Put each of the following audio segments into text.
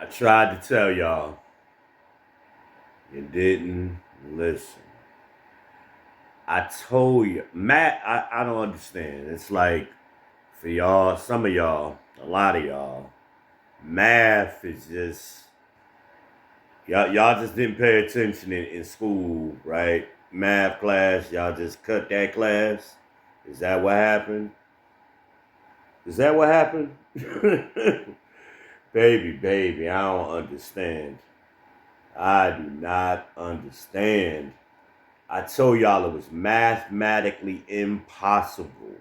I tried to tell y'all. You didn't listen. I told you. Matt, I don't understand. It's like for y'all, some of y'all, a lot of y'all, math is just y'all just didn't pay attention in school, right? Math class, y'all just cut that class. Is that what happened? Is that what happened? baby, I don't understand. I do not understand. I told y'all it was mathematically impossible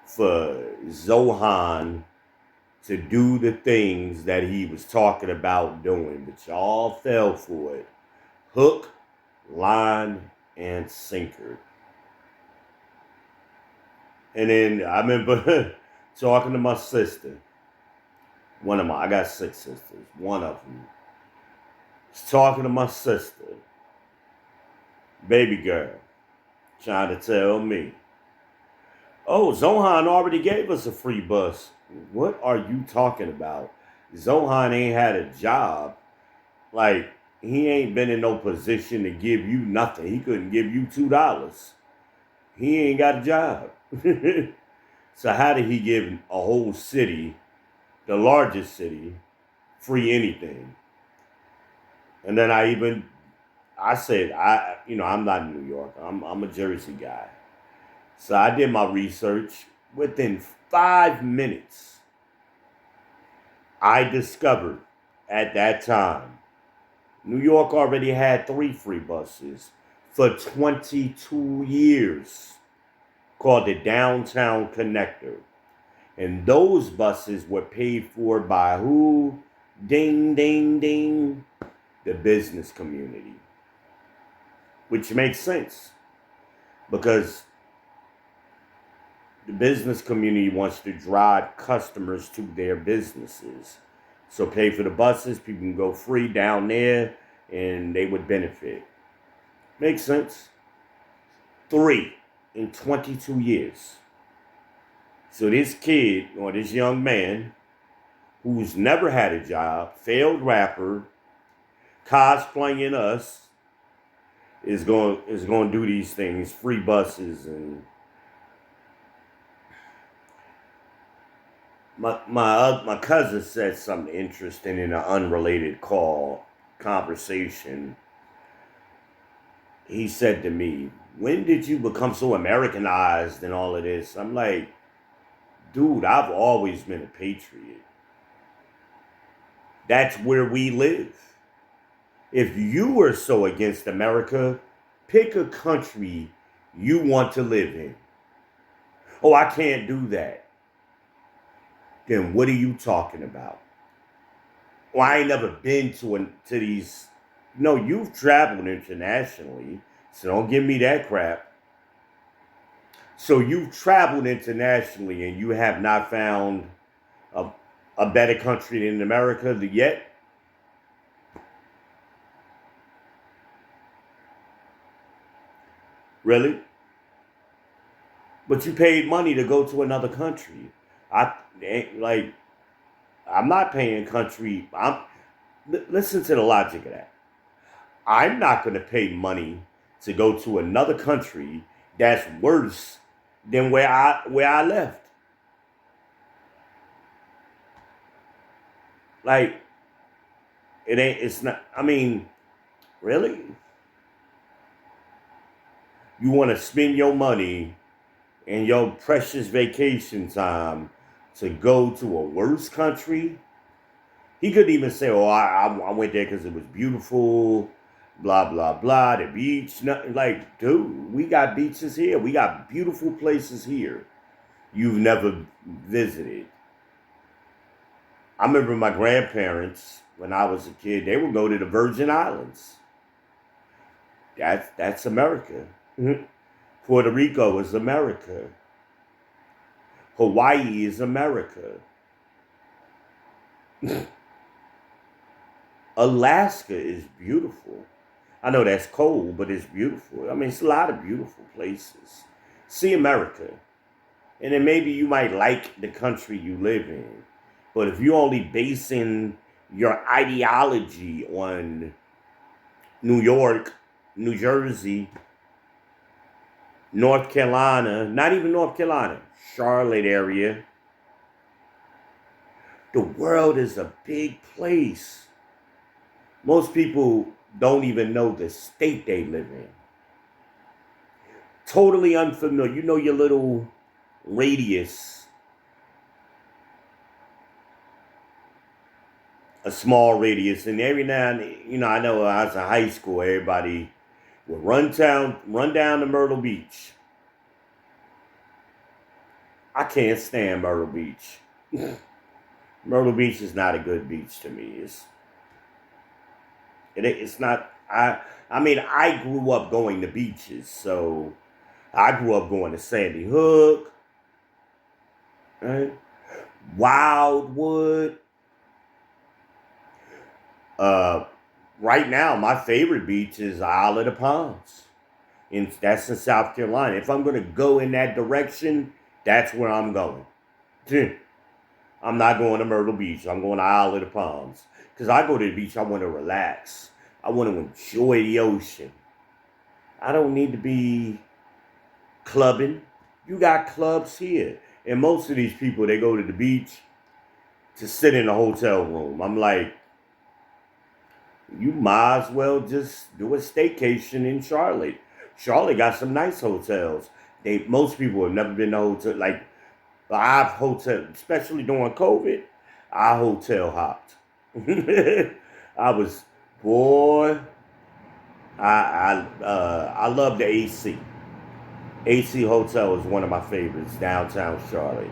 for Zohan to do the things that he was talking about doing, but y'all fell for it. Hook, line, and sinker. And then I remember talking to my sister. I got 6 sisters. One of them was talking to my sister, baby girl, trying to tell me, oh, Zohan already gave us a free bus. What are you talking about? Zohan ain't had a job. Like, he ain't been in no position to give you nothing. He couldn't give you $2. He ain't got a job. So how did he give a whole city, the largest city, free anything? And then I said, I'm not in New York. I'm a Jersey guy. So I did my research. Within 5 minutes, I discovered at that time, New York already had 3 free buses for 22 years called the Downtown Connector. And those buses were paid for by who? Ding, ding, ding. The business community. Which makes sense because the business community wants to drive customers to their businesses. So pay for the buses, people can go free down there and they would benefit. Makes sense. 3 in 22 years. So this kid or this young man who's never had a job, failed rapper, cosplaying us, is going to do these things, free buses and my cousin said something interesting in an unrelated conversation. He said to me, "When did you become so Americanized and all of this?" I'm like, "Dude, I've always been a patriot. That's where we live. If you were so against America, pick a country you want to live in." "Oh, I can't do that." Then what are you talking about? Well, I ain't never been to these. No, you've traveled internationally, so don't give me that crap. So you've traveled internationally and you have not found a, a better country than America yet? Really? But you paid money to go to another country. I like. I'm not paying country. Listen to the logic of that. I'm not going to pay money to go to another country that's worse than where I left. Like it ain't. It's not. I mean, really? You want to spend your money and your precious vacation time to go to a worse country? He couldn't even say, "Oh, I went there because it was beautiful." Blah blah blah. The beach, nothing. Like, dude, we got beaches here. We got beautiful places here. You've never visited. I remember my grandparents when I was a kid. They would go to the Virgin Islands. That's America. Puerto Rico is America. Hawaii is America. Alaska is beautiful. I know that's cold, but it's beautiful. I mean, it's a lot of beautiful places. See America. And then maybe you might like the country you live in. But if you're only basing your ideology on New York, New Jersey, North Carolina, not even North Carolina, Charlotte area. The world is a big place. Most people don't even know the state they live in. Totally unfamiliar. You know your little radius, a small radius, and every now and then, I know I was in high school, everybody would run down to Myrtle Beach. I can't stand Myrtle Beach. Myrtle Beach is not a good beach to me. It's not. I mean, I grew up going to beaches, so I grew up going to Sandy Hook, right? Wildwood. Right now, my favorite beach is Isle of the Palms. That's in South Carolina. If I'm going to go in that direction, that's where I'm going. I'm not going to Myrtle Beach. I'm going to Isle of the Palms. Because I go to the beach, I want to relax. I want to enjoy the ocean. I don't need to be clubbing. You got clubs here. And most of these people, they go to the beach to sit in a hotel room. I'm like, you might as well just do a staycation in Charlotte. Charlotte got some nice hotels. Most people have never been to hotel. Like, I've hotel, especially during COVID, I hotel hopped. I was, boy, I love the AC. AC Hotel is one of my favorites, downtown Charlotte.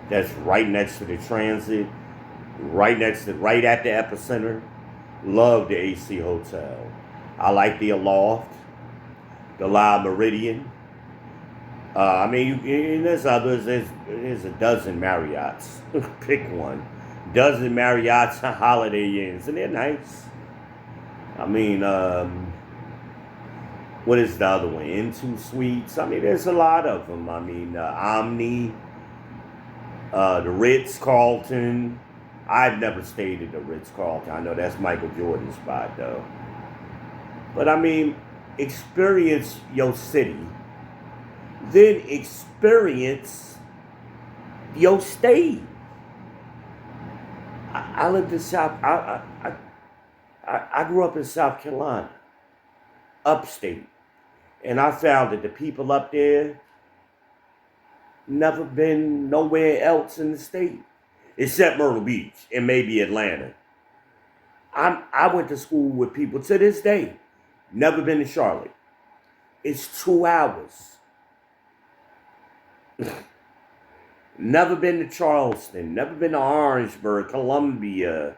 That's right next to the transit, right at the epicenter. Love the AC Hotel. I like the Aloft, the La Meridian. I mean, there's others. There's a dozen Marriotts. Pick one. Dozen Marriotts and Holiday Inns, and they're nice. I mean, what is the other one? Into Suites. I mean, there's a lot of them. I mean, Omni, the Ritz Carlton. I've never stayed at the Ritz Carlton. I know that's Michael Jordan's spot, though. But I mean, experience your city, then experience your state. I lived in South. I grew up in South Carolina, upstate, and I found that the people up there never been nowhere else in the state except Myrtle Beach and maybe Atlanta. I went to school with people to this day, never been to Charlotte. It's 2 hours. Never been to Charleston, never been to Orangeburg, Columbia.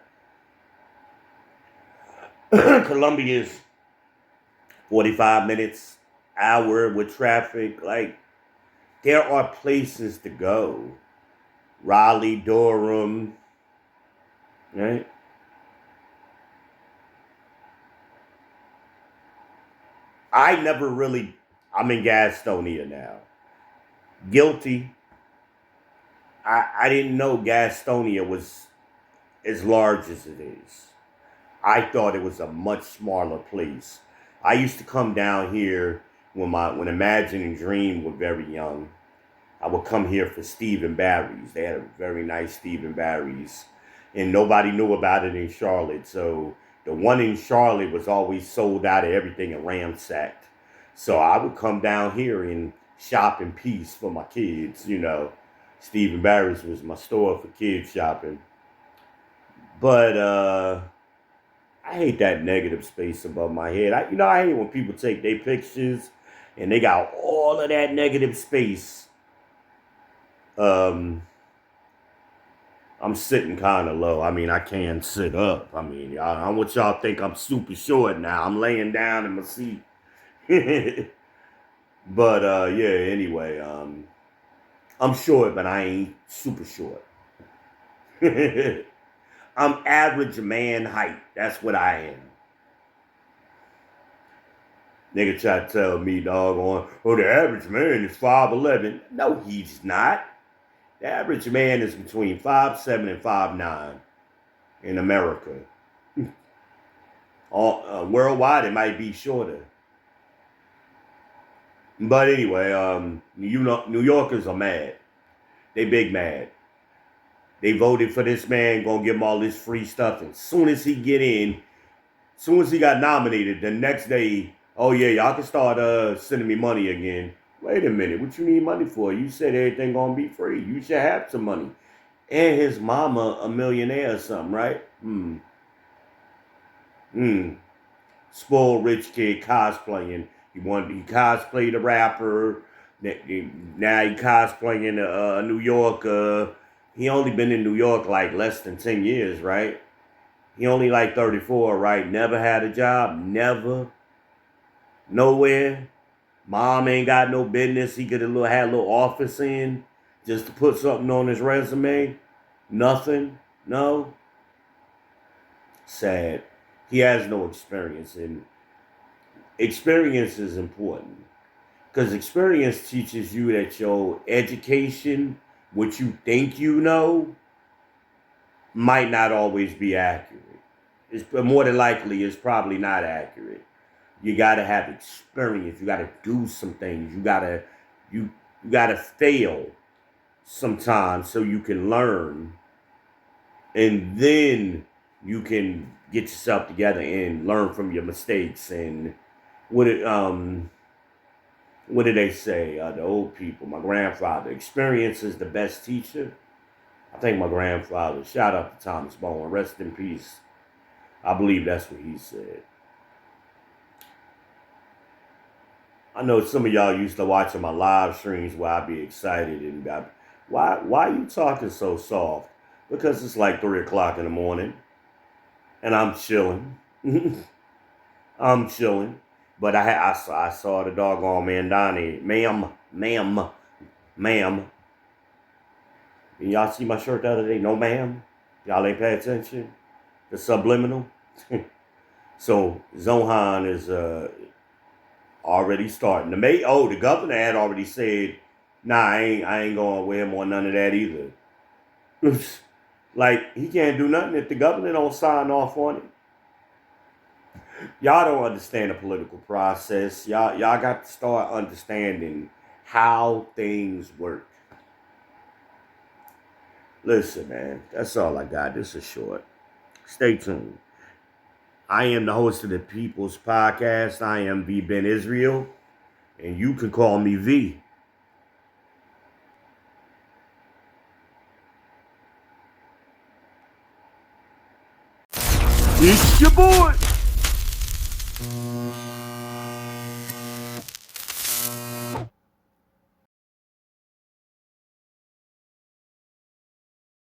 Columbia is 45 minutes, hour with traffic. Like, there are places to go. Raleigh, Durham, right? I'm in Gastonia now. Guilty. I didn't know Gastonia was as large as it is. I thought it was a much smaller place. I used to come down here when Imagine and Dream were very young. I would come here for Steve and Barry's. They had a very nice Steve and Barry's. And nobody knew about it in Charlotte. So the one in Charlotte was always sold out of everything and ransacked. So I would come down here and shop in peace for my kids, Steve and Barry's was my store for kids shopping. But I hate that negative space above my head. I hate when people take their pictures and they got all of that negative space. I'm sitting kind of low. I mean, I can't sit up. I mean, I don't want y'all to think I'm super short now. I'm laying down in my seat. But yeah, anyway, I'm short, but I ain't super short. I'm average man height. That's what I am. Nigga try to tell me, doggone, the average man is 5'11". No, he's not. The average man is between 5'7" and 5'9" in America. Worldwide, it might be shorter. But anyway, New Yorkers are mad. They big mad. They voted for this man, gonna give him all this free stuff. And soon as he get in, soon as he got nominated, the next day, oh yeah, y'all can start sending me money again. Wait a minute, what you need money for? You said everything gonna be free. You should have some money. And his mama a millionaire or something, right? Hmm. Spoiled rich kid cosplaying. He cosplayed a rapper. Now he cosplaying a New Yorker. He only been in New York like less than 10 years, right? He only like 34, right? Never had a job, never, nowhere. Mom ain't got no business. He could have had a little office in just to put something on his resume. Nothing, no. Sad. He has no experience, and experience is important because experience teaches you that your education, what you think you know, might not always be accurate. It's more than likely it's probably not accurate. You gotta have experience. You gotta do some things. You you gotta fail sometimes so you can learn, and then you can get yourself together and learn from your mistakes. And what it what did they say? The old people, my grandfather, experience is the best teacher. I think my grandfather, shout out to Thomas Bowen, rest in peace. I believe that's what he said. I know some of y'all used to watching my live streams where I'd be excited and why are you talking so soft? Because it's like 3 o'clock in the morning and I'm chilling. I'm chilling. But I saw the doggone Mamdani. Ma'am. Y'all see my shirt the other day? No, ma'am. Y'all ain't pay attention. The subliminal. So Zohan is already starting. The governor had already said, nah, I ain't going with him on none of that either. Like, he can't do nothing if the governor don't sign off on it. Y'all don't understand the political process. Y'all got to start understanding how things work. Listen, man, that's all I got. This is short. Stay tuned. I am the host of the People's Podcast. I am V. Ben Israel, and you can call me V. It's your boy.